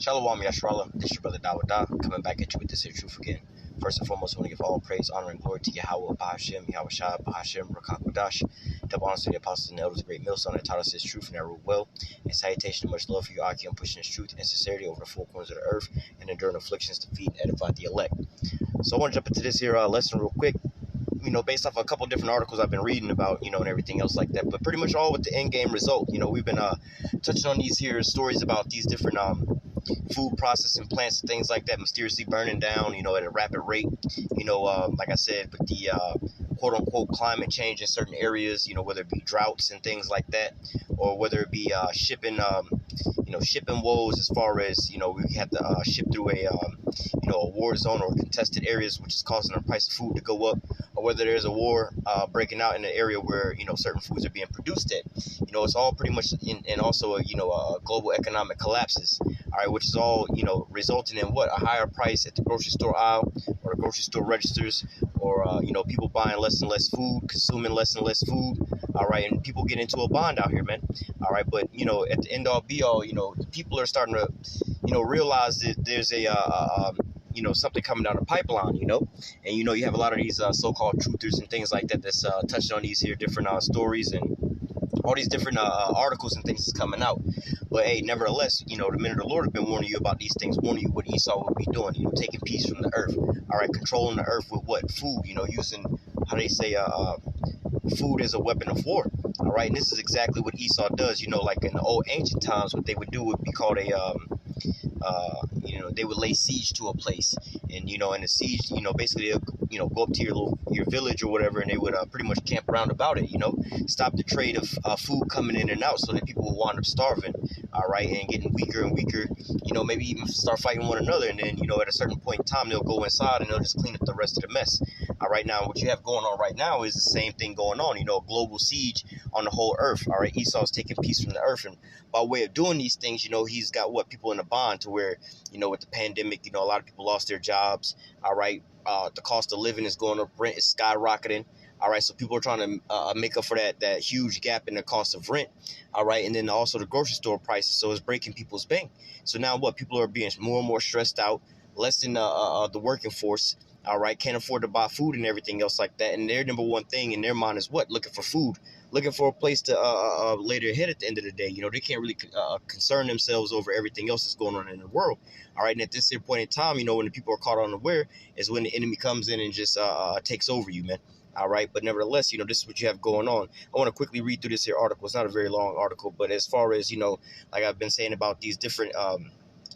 Shalom Yashrala, this is your brother Dawada, coming back at you with this here truth again. First and foremost, I want to give all praise, honor, and glory to Yahweh, Bahashem, Yahweh Shah, Bahashem, Rakakwadash. Double honors to the apostles and elders, the great millstone that taught us this truth and that rule well. And salutation and much love for you, Aki, on pushing this truth and sincerity over the four corners of the earth and enduring afflictions to feed and edify the elect. So I want to jump into this here lesson real quick. Based off a couple different articles I've been reading about, and everything else like that, but pretty much all with the end game result. We've been touching on these here stories about these different food processing plants and things like that mysteriously burning down, at a rapid rate. Like I said, with the quote unquote climate change in certain areas, whether it be droughts and things like that, or whether it be shipping woes as far as, we have to ship through a war zone or contested areas, which is causing the price of food to go up, or whether there's a war breaking out in an area where, certain foods are being produced at. It's all pretty much and also, global economic collapses, all right, which is all, resulting in what? A higher price at the grocery store aisle or the grocery store registers, or, people buying less and less food, consuming less and less food, all right, and people get into a bond out here, man, all right, but, at the end all be all, the people are starting to, realize that there's a, something coming down the pipeline, and, you have a lot of these so-called truthers and things like that that's touching on these here different stories and all these different articles and things that's coming out. But hey, nevertheless, the men of the Lord have been warning you about these things, warning you what Esau would be doing, taking peace from the earth, all right, controlling the earth with what? Food, using, how they say, food as a weapon of war, all right, and this is exactly what Esau does, like in the old ancient times, what they would do would be called a, they would lay siege to a place, and, in a siege, basically, they'll, go up to your village or whatever, and they would pretty much camp around about it, stop the trade of food coming in and out so that people will wind up starving, all right, and getting weaker and weaker, maybe even start fighting one another, and then, at a certain point in time, they'll go inside and they'll just clean up the rest of the mess, all right. Now, what you have going on right now is the same thing going on, a global siege on the whole earth, all right. Esau's taking peace from the earth, and by way of doing these things, he's got people in a bond to where, with the pandemic, a lot of people lost their jobs, all right. The cost of living is going up, rent is skyrocketing, all right, so people are trying to make up for that huge gap in the cost of rent, all right, and then also the grocery store prices, so it's breaking people's bank. So now people are being more and more stressed out, less than the working force, all right, can't afford to buy food and everything else like that, and their number one thing in their mind is what? Looking for food, looking for a place to lay their head at the end of the day. They can't really concern themselves over everything else that's going on in the world. All right, and at this here point in time, when the people are caught unaware is when the enemy comes in and just takes over you, man. All right, but nevertheless, this is what you have going on. I want to quickly read through this here article. It's not a very long article, but as far as, like I've been saying about these different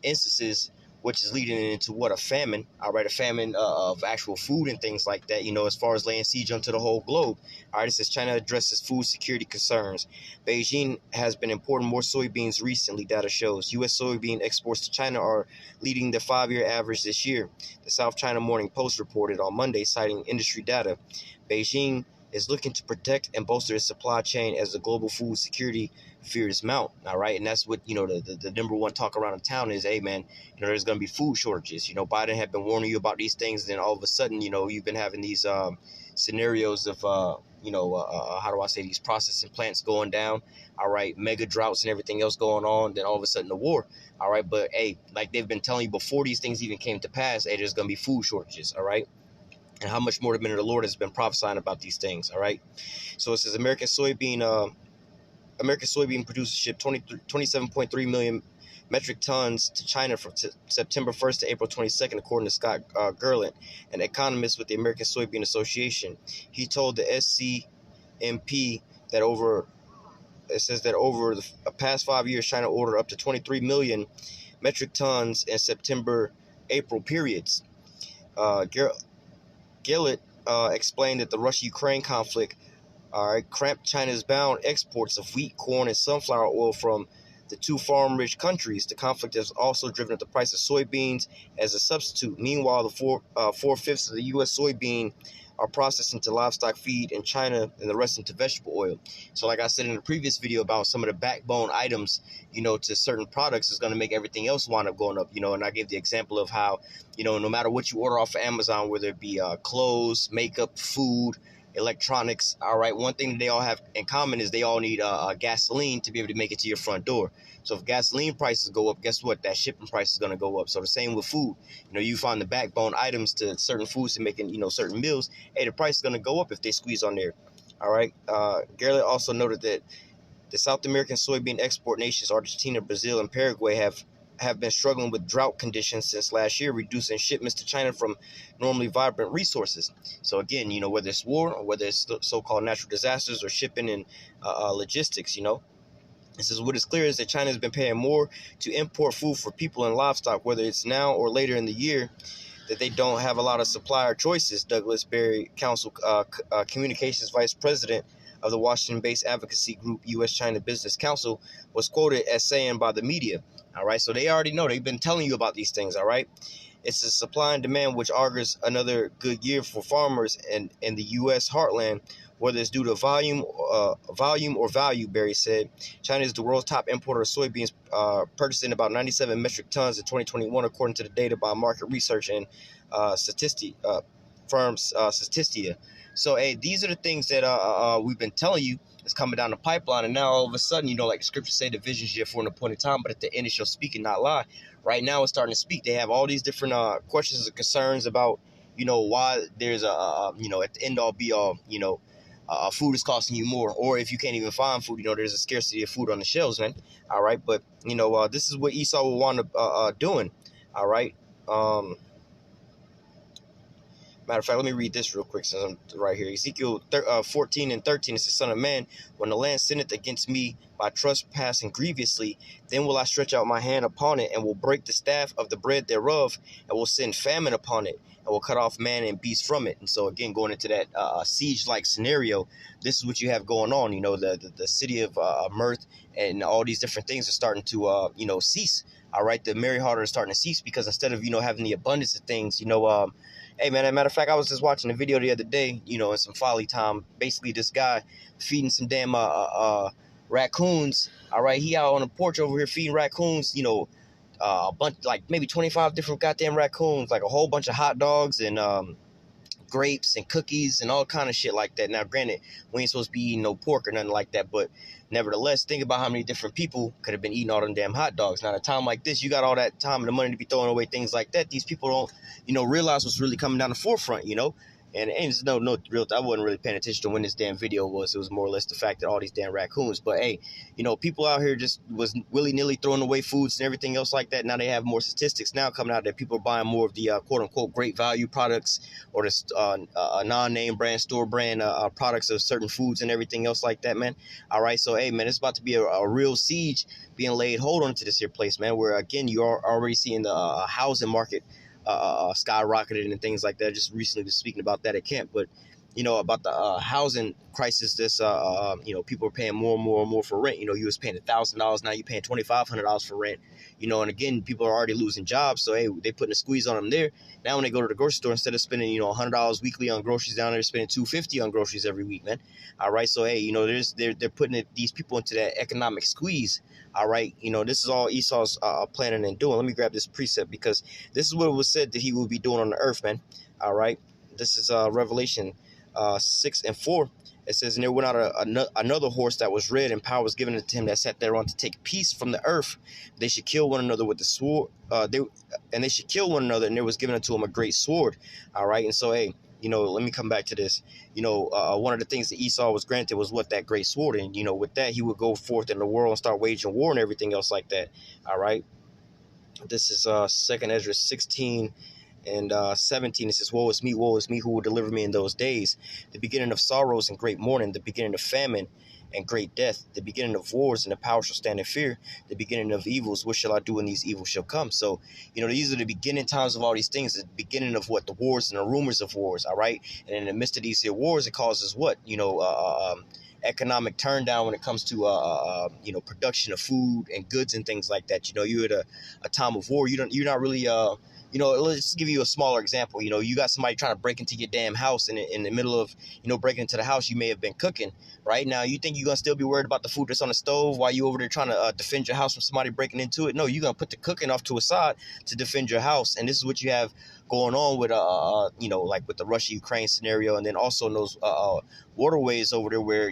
instances, which is leading into what? A famine, all right, a famine of actual food and things like that, as far as laying siege onto the whole globe. All right, it says China addresses food security concerns. Beijing has been importing more soybeans recently, data shows. U.S. soybean exports to China are leading the 5-year average this year. The South China Morning Post reported on Monday, citing industry data. Beijing is looking to protect and bolster its supply chain as the global food security fears mount, all right? And that's what, the number one talk around the town is, hey, man, there's going to be food shortages. Biden had been warning you about these things, and then all of a sudden, you've been having these scenarios of, how do I say, these processing plants going down, all right, mega droughts and everything else going on, then all of a sudden the war, all right? But, hey, like they've been telling you before these things even came to pass, hey, there's going to be food shortages, all right? And how much more the men of the Lord has been prophesying about these things, all right? So it says American soybean producers shipped 27.3 million metric tons to China from September 1st to April 22nd, according to Scott Gerland, an economist with the American Soybean Association. He told the SCMP that over the past 5 years, China ordered up to 23 million metric tons in September-April periods. Gillett explained that the Russia-Ukraine conflict cramped China's bound exports of wheat, corn, and sunflower oil from the two farm-rich countries. The conflict has also driven up the price of soybeans as a substitute. Meanwhile, the 4/5 of the U.S. soybean are processed into livestock feed in China and the rest into vegetable oil. So like I said in the previous video about some of the backbone items, to certain products is going to make everything else wind up going up, and I gave the example of how, no matter what you order off of Amazon, whether it be clothes, makeup, food, electronics, all right, one thing that they all have in common is they all need gasoline to be able to make it to your front door. So if gasoline prices go up, guess what? That shipping price is going to go up. So the same with food. You find the backbone items to certain foods to making, certain meals. Hey, the price is going to go up if they squeeze on there. All right. Garrett also noted that the South American soybean export nations, Argentina, Brazil, and Paraguay, have been struggling with drought conditions since last year, reducing shipments to China from normally vibrant resources. So again, whether it's war or whether it's so-called natural disasters or shipping and logistics, This is what is clear is that China has been paying more to import food for people and livestock, whether it's now or later in the year, that they don't have a lot of supplier choices. Douglas Berry, Council Communications Vice President of the Washington-based advocacy group U.S.-China Business Council, was quoted as saying by the media. All right, so they already know. They've been telling you about these things, all right? It's a supply and demand which augurs another good year for farmers in the U.S. heartland, whether it's due to volume or value, Berry said. China is the world's top importer of soybeans, purchasing about 97 metric tons in 2021, according to the data by market research and Statistia. So, hey, these are the things that we've been telling you is coming down the pipeline, and now all of a sudden, like the scriptures say, the vision's here for an appointed time, but at the end it shall speak and not lie. Right now, it's starting to speak. They have all these different questions and concerns about, why there's at the end all be all, food is costing you more, or if you can't even find food, there's a scarcity of food on the shelves, man. All right, but this is what Esau will wind up doing. All right. Matter of fact, let me read this real quick since I'm right here. Ezekiel 14:13, it's the Son of Man. When the land sinneth against me by trespassing grievously, then will I stretch out my hand upon it, and will break the staff of the bread thereof, and will send famine upon it, and will cut off man and beast from it. And so again, going into that siege-like scenario, this is what you have going on. The city of Mirth and all these different things are starting to cease. All right, the merry heart is starting to cease because instead of having the abundance of things, hey, man, as a matter of fact, I was just watching a video the other day, in some folly time. Basically, this guy feeding some damn raccoons. All right, he out on the porch over here feeding raccoons, a bunch, like maybe 25 different goddamn raccoons, like a whole bunch of hot dogs and grapes and cookies and all kind of shit like that. Now, granted, we ain't supposed to be eating no pork or nothing like that, but nevertheless, think about how many different people could have been eating all them damn hot dogs. Now, at a time like this, you got all that time and the money to be throwing away things like that. These people don't, realize what's really coming down the forefront, And there's no real. I wasn't really paying attention to when this damn video was. It was more or less the fact that all these damn raccoons. But hey, people out here just was willy-nilly throwing away foods and everything else like that. Now they have more statistics now coming out that people are buying more of the quote-unquote great value products or the non-name brand, store brand products of certain foods and everything else like that, man. All right, so hey, man, it's about to be a real siege being laid hold on to this here place, man. Where again, you are already seeing the housing market skyrocketed and things like that. Just recently was speaking about that at camp, but about the housing crisis. This people are paying more and more and more for rent. You was paying $1,000, now you're paying $2,500 for rent. And again, people are already losing jobs, so hey, they putting a squeeze on them there. Now when they go to the grocery store, instead of spending $100 weekly on groceries, down there spending $250 on groceries every week, man. All right, so hey, they're putting these people into that economic squeeze. All right, this is all Esau's planning and doing. Let me grab this precept because this is what it was said that he will be doing on the earth, man. All right, this is Revelation 6:4. It says, and there went out another horse that was red, and power was given to him that sat thereon to take peace from the earth. They should kill one another with the sword. They should kill one another, and there was given unto him a great sword. All right, and so hey, let me come back to this. One of the things that Esau was granted was what, that great sword, and with that he would go forth in the world and start waging war and everything else like that. All right, this is 2nd Ezra 16. And 17, it says, woe is me, who will deliver me in those days? The beginning of sorrows and great mourning, the beginning of famine and great death, the beginning of wars, and the power shall stand in fear, the beginning of evils. What shall I do when these evils shall come? So, these are the beginning times of all these things, the beginning of what? The wars and the rumors of wars, all right? And in the midst of these here wars, it causes what? Economic turn down when it comes to production of food and goods and things like that. You're at a time of war. You're not really let's give you a smaller example. You got somebody trying to break into your damn house, and in the middle of breaking into the house, you may have been cooking. Right now, you think you're gonna still be worried about the food that's on the stove while you over there trying to defend your house from somebody breaking into it? No, you're gonna put the cooking off to a side to defend your house. And this is what you have going on with like with the Russia-Ukraine scenario, and then also in those waterways over there where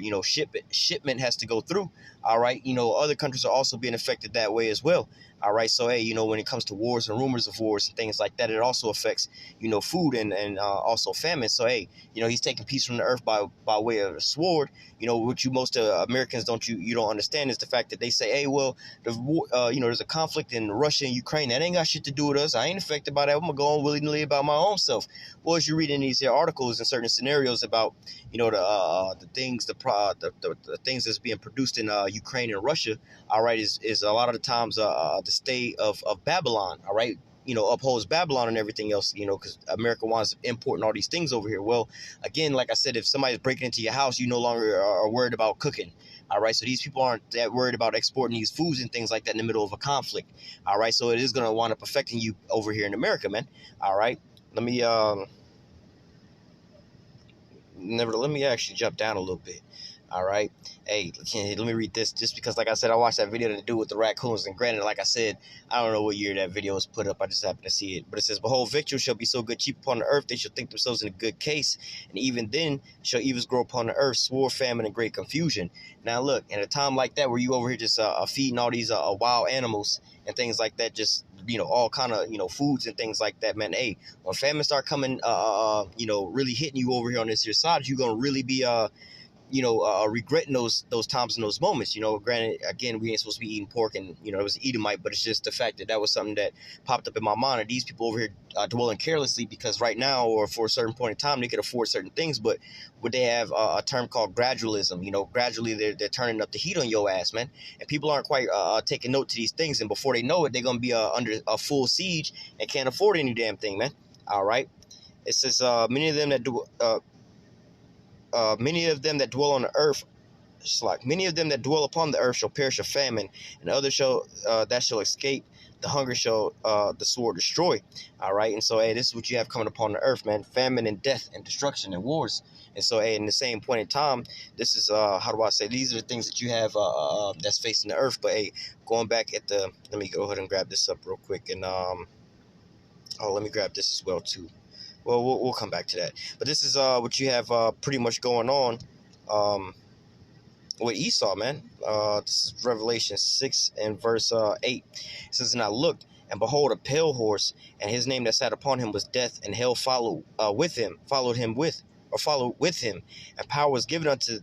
shipment has to go through. All right, other countries are also being affected that way as well. All right, so hey, when it comes to wars and rumors of wars and things like that, it also affects food and also famine. So hey, he's taking peace from the earth by way of a sword. What you most Americans you don't understand is the fact that they say, hey, well, there's a conflict in Russia and Ukraine that ain't got shit to do with us. I ain't affected by that. I'm gonna go on willy-nilly about my own self. Well, as you read in these here articles and certain scenarios about the things the things that's being produced in Ukraine and Russia, all right, is a lot of the times the state of Babylon, all right, upholds Babylon and everything else, because America wants importing all these things over here. Well, again, like I said, if somebody's breaking into your house, you no longer are worried about cooking. All right, so these people aren't that worried about exporting these foods and things like that in the middle of a conflict. All right, so it is going to wind up affecting you over here in America, man. All right, let me actually jump down a little bit. All right. Hey, let me read this just because, like I said, I watched that video to do with the raccoons. And granted, like I said, I don't know what year that video was put up. I just happened to see it. But it says, behold, victuals shall be so good cheap upon the earth, they shall think themselves in a good case. And even then shall evils grow upon the earth, sword, famine, and great confusion. Now, look, in a time like that where you over here just feeding all these wild animals and things like that, just all kind of foods and things like that, man. Hey, when famine start coming really hitting you over here on this here side, you're gonna really be regretting those times and those moments. Granted, again, we ain't supposed to be eating pork, and it was Edomite, but it's just the fact that was something that popped up in my mind. And these people over here dwelling carelessly because right now, or for a certain point in time, they could afford certain things, but would they have a term called gradualism? Gradually they're turning up the heat on your ass, man. And people aren't quite taking note to these things, and before they know it, they're gonna be under a full siege and can't afford any damn thing, man. All right. It says many of them that dwell on the earth, many of them that dwell upon the earth shall perish of famine, and others shall escape. The hunger shall the sword destroy. All right, and so hey, this is what you have coming upon the earth, man: famine and death and destruction and wars. And so hey, in the same point in time, this is how do I say? These are the things that you have that's facing the earth. But hey, going back at let me go ahead and grab this up real quick, and let me grab this as well too. Well, we'll come back to that. But this is what you have pretty much going on with Esau, man. This is Revelation 6 and verse 8. It says, and I looked, and behold, a pale horse, and his name that sat upon him was Death, and hell followed with him, and power was given unto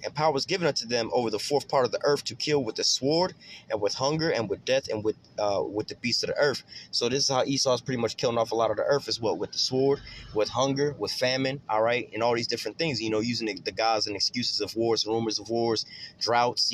and power was given unto them over the fourth part of the earth to kill with the sword and with hunger and with death and with the beasts of the earth. So this is how Esau is pretty much killing off a lot of the earth, is what? With the sword, with hunger, with famine, all right, and all these different things, using the guise and excuses of wars, rumors of wars, droughts,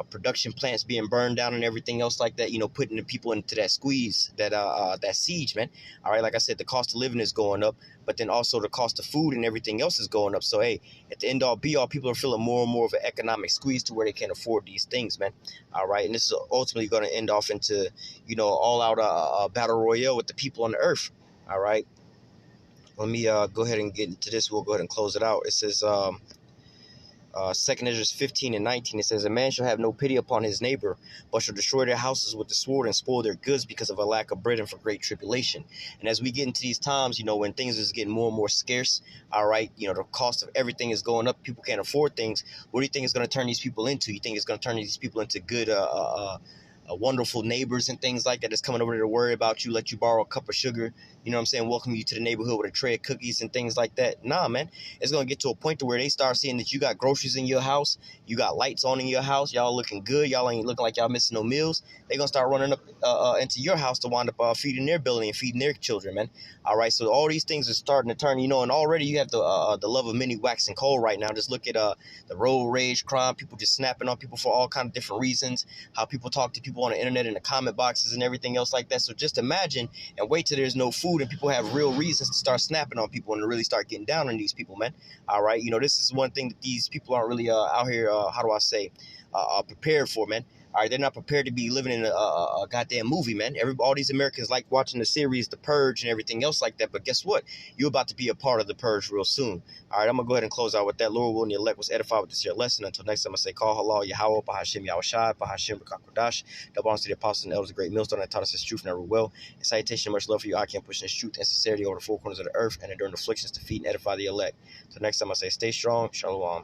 production plants being burned down and everything else like that, putting the people into that squeeze, that siege, man. All right, like I said, the cost of living is going up, but then also the cost of food and everything else is going up. So hey, at the end all be all, people are feeling more and more of an economic squeeze to where they can't afford these things, man. All right, and this is ultimately going to end off into all out battle royale with the people on the earth. All right, let me go ahead and get into this. We'll go ahead and close it out. It says 2 Ezra 15 and 19, it says, a man shall have no pity upon his neighbor, but shall destroy their houses with the sword and spoil their goods because of a lack of bread and for great tribulation. And as we get into these times, when things is getting more and more scarce, all right, the cost of everything is going up, people can't afford things. What do you think is going to turn these people into? You think it's going to turn these people into good wonderful neighbors and things like that that's coming over there to worry about you, let you borrow a cup of sugar, welcome you to the neighborhood with a tray of cookies and things like that? Nah, man, it's going to get to a point to where they start seeing that you got groceries in your house, you got lights on in your house, y'all looking good, y'all ain't looking like y'all missing no meals. They're going to start running up into your house to wind up feeding their belly and feeding their children, man. All right, so all these things are starting to turn, and already you have the love of many waxing cold right now. Just look at the road rage crime, people just snapping on people for all kind of different reasons, how people talk to people on the internet in the comment boxes and everything else like that. So just imagine and wait till there's no food and people have real reasons to start snapping on people and to really start getting down on these people, man. All right, this is one thing that these people aren't really out here, prepared for, man. All right, they're not prepared to be living in a goddamn movie, man. All these Americans like watching the series The Purge and everything else like that. But guess what? You're about to be a part of The Purge real soon. All right, I'm going to go ahead and close out with that. Lord willing, the elect was edified with this here lesson. Until next time, I say, call halal, Yahweh, Bahashim, Yahushai, Bahashim, Rakakodash. Double honors to the apostles and elders, the great millstone that taught us this truth and never will. And salutation and much love for you. I can push this truth and sincerity over the four corners of the earth and endure afflictions to feed and edify the elect. Until next time, I say, stay strong. Shalom.